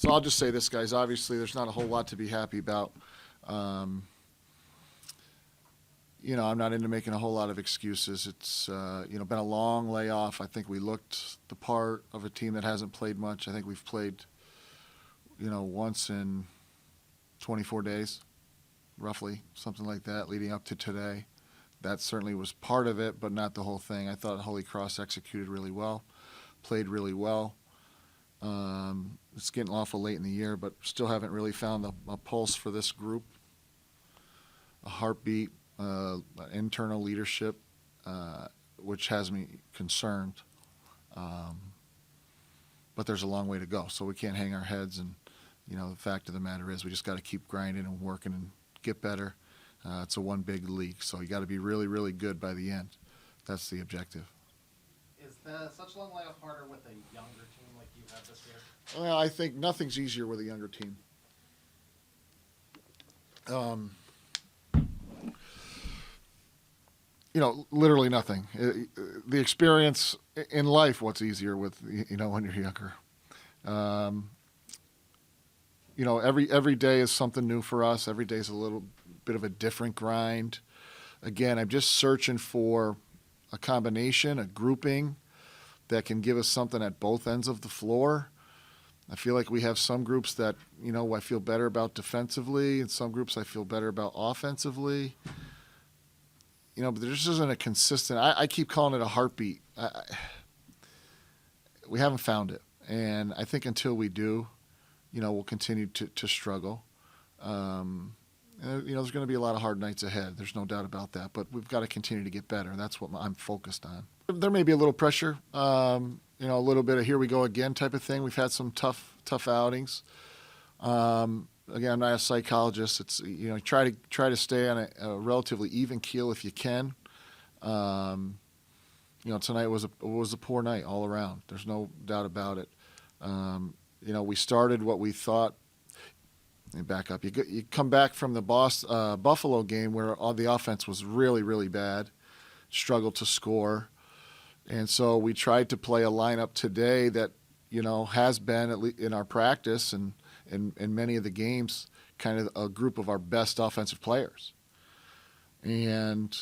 So I'll just say this, guys. Obviously, there's not a whole lot to be happy about. Um, I'm not into making a whole lot of excuses. It's, been a long layoff. I think we looked the part of a team that hasn't played much. I think we've played, once in 24 days, roughly, something like that, leading up to today. That certainly was part of it, but not the whole thing. I thought Holy Cross executed really well, played really well. It's getting awful late in the year, but still haven't really found a pulse for this group, a heartbeat, internal leadership, which has me concerned. But there's a long way to go, so we can't hang our heads. And, the fact of the matter is we just got to keep grinding and working and get better. It's a one big league, so you got to be really, really good by the end. That's the objective. Is such a long layoff harder with a younger team like you have this year? Well, I think nothing's easier with a younger team. Literally nothing. The experience in life, what's easier with, when you're younger. Every day is something new for us. Every day is a little bit of a different grind. Again, I'm just searching for a combination, a grouping that can give us something at both ends of the floor. I feel like we have some groups that, I feel better about defensively, and some groups I feel better about offensively. But there just isn't a consistent. I keep calling it a heartbeat. We haven't found it, and I think until we do, we'll continue to struggle. There's going to be a lot of hard nights ahead. There's no doubt about that. But we've got to continue to get better. That's what I'm focused on. There may be a little pressure, a little bit of here we go again type of thing. We've had some tough outings. Again, I'm not a psychologist. It's try to stay on a relatively even keel if you can. Tonight was a poor night all around. There's no doubt about it. We started what we thought. Let me back up. You come back from the Buffalo game where all the offense was really, really bad, struggled to score, and so we tried to play a lineup today that has been at least in our practice and in many of the games, kind of a group of our best offensive players. And,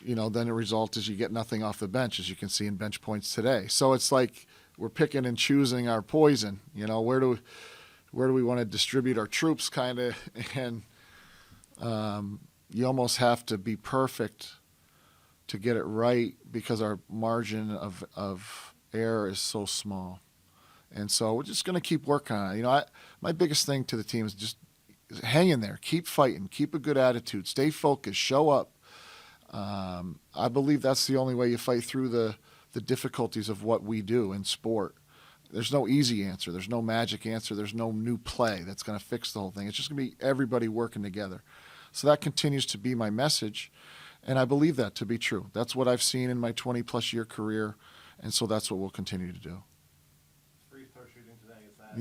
then the result is you get nothing off the bench, as you can see in bench points today. So it's like we're picking and choosing our poison. Where do we want to distribute our troops, kind of? And you almost have to be perfect to get it right because our margin of error is so small. And so we're just going to keep working on it. My biggest thing to the team is just hang in there, keep fighting, keep a good attitude, stay focused, show up. I believe that's the only way you fight through the difficulties of what we do in sport. There's no easy answer. There's no magic answer. There's no new play that's going to fix the whole thing. It's just going to be everybody working together. So that continues to be my message, and I believe that to be true. That's what I've seen in my 20-plus year career, and so that's what we'll continue to do. Free throw shooting today, is that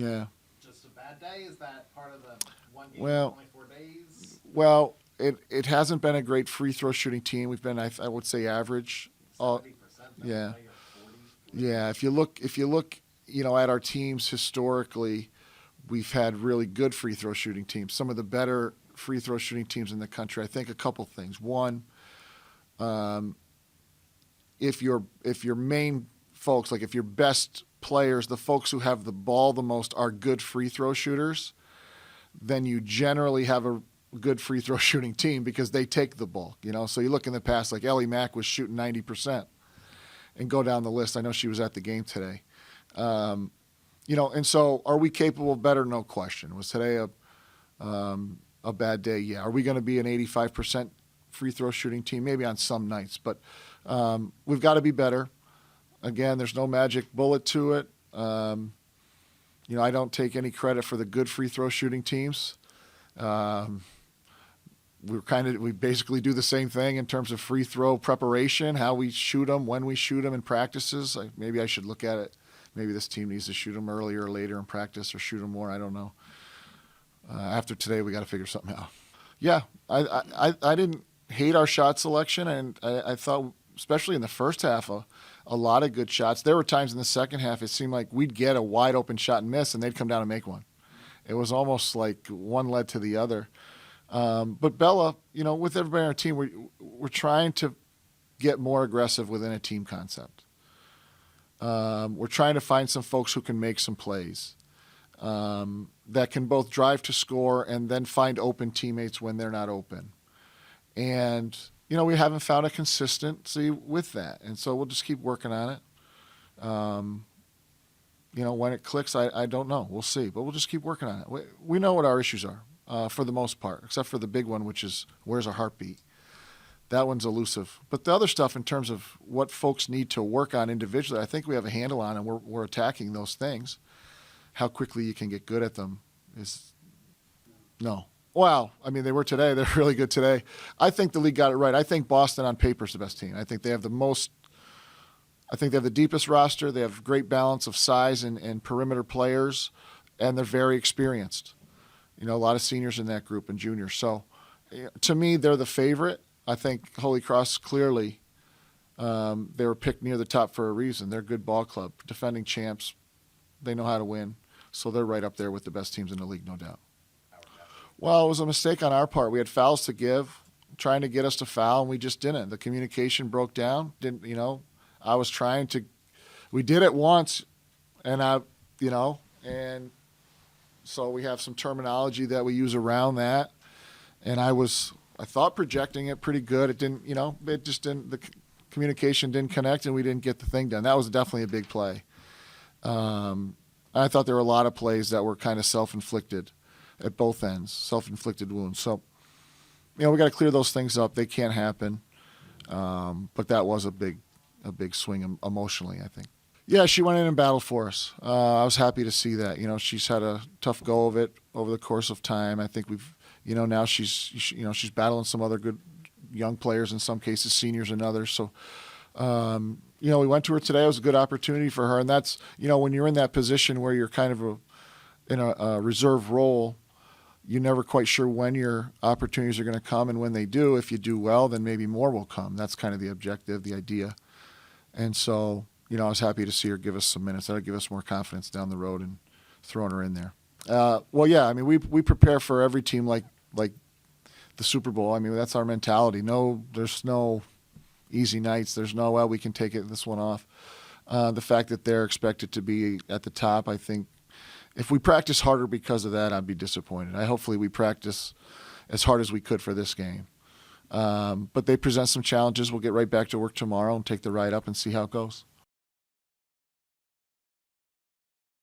just a bad day? Is that part of the one game in 24 days? Well, it hasn't been a great free throw shooting team. We've been, I would say, average. 70%. Yeah. Yeah. If you look, at our teams historically, we've had really good free throw shooting teams. Some of the better free throw shooting teams in the country. I think a couple things. One, if your main folks, like if your best players, the folks who have the ball the most, are good free throw shooters, then you generally have a good free throw shooting team because they take the ball. So you look in the past, like Ellie Mack was shooting 90%, and go down the list. I know she was at the game today. And so are we capable of better? No question. Was today a bad day? Yeah. Are we going to be an 85% free throw shooting team? Maybe on some nights, but we've got to be better. Again, there's no magic bullet to it. I don't take any credit for the good free throw shooting teams. We basically do the same thing in terms of free throw preparation, how we shoot them, when we shoot them in practices. Maybe I should look at it. Maybe this team needs to shoot them earlier or later in practice, or shoot them more. I don't know. After today, we got to figure something out. Yeah, I didn't hate our shot selection, and I thought, especially in the first half, a a lot of good shots. There were times in the second half it seemed like we'd get a wide open shot and miss, and they'd come down and make one. It was almost like one led to the other. But Bella, with everybody on our team, we're trying to get more aggressive within a team concept. We're trying to find some folks who can make some plays that can both drive to score and then find open teammates when they're not open. And, we haven't found a consistency with that. And so we'll just keep working on it. When it clicks, I don't know. We'll see. But we'll just keep working on it. We know what our issues are for the most part, except for the big one, which is where's our heartbeat. That one's elusive. But the other stuff in terms of what folks need to work on individually, I think we have a handle on, and we're attacking those things. How quickly you can get good at them is no. Wow. I mean, they were today. They're really good today. I think the league got it right. I think Boston on paper is the best team. I think they have the deepest roster. They have great balance of size and perimeter players, and they're very experienced. A lot of seniors in that group and juniors. So to me, they're the favorite. I think Holy Cross clearly, they were picked near the top for a reason. They're a good ball club, defending champs. They know how to win. So they're right up there with the best teams in the league, no doubt. Well, it was a mistake on our part. We had fouls to give, trying to get us to foul, and we just didn't. The communication broke down. I was trying to – we did it once, and and so we have some terminology that we use around that. And I thought projecting it pretty good. It didn't, it just didn't – the communication didn't connect, and we didn't get the thing done. That was definitely a big play. I thought there were a lot of plays that were kind of self-inflicted at both ends, self-inflicted wounds. So, we got to clear those things up. They can't happen. But that was a big swing emotionally, I think. Yeah, she went in and battled for us. I was happy to see that. She's had a tough go of it over the course of time. I think we've, now she's battling some other good young players, in some cases seniors and others. So, we went to her today. It was a good opportunity for her. And that's, when you're in that position where you're kind of in a reserve role, you're never quite sure when your opportunities are going to come. And when they do, if you do well, then maybe more will come. That's kind of the objective, the idea. And so, I was happy to see her give us some minutes. That'll give us more confidence down the road and throwing her in there. Well, yeah, I mean, we prepare for every team like the Super Bowl. I mean, that's our mentality. There's no easy nights. There's no, well, we can take this one off. The fact that they're expected to be at the top, I think, if we practice harder because of that, I'd be disappointed. Hopefully we practice as hard as we could for this game. But they present some challenges. We'll get right back to work tomorrow and take the ride up and see how it goes.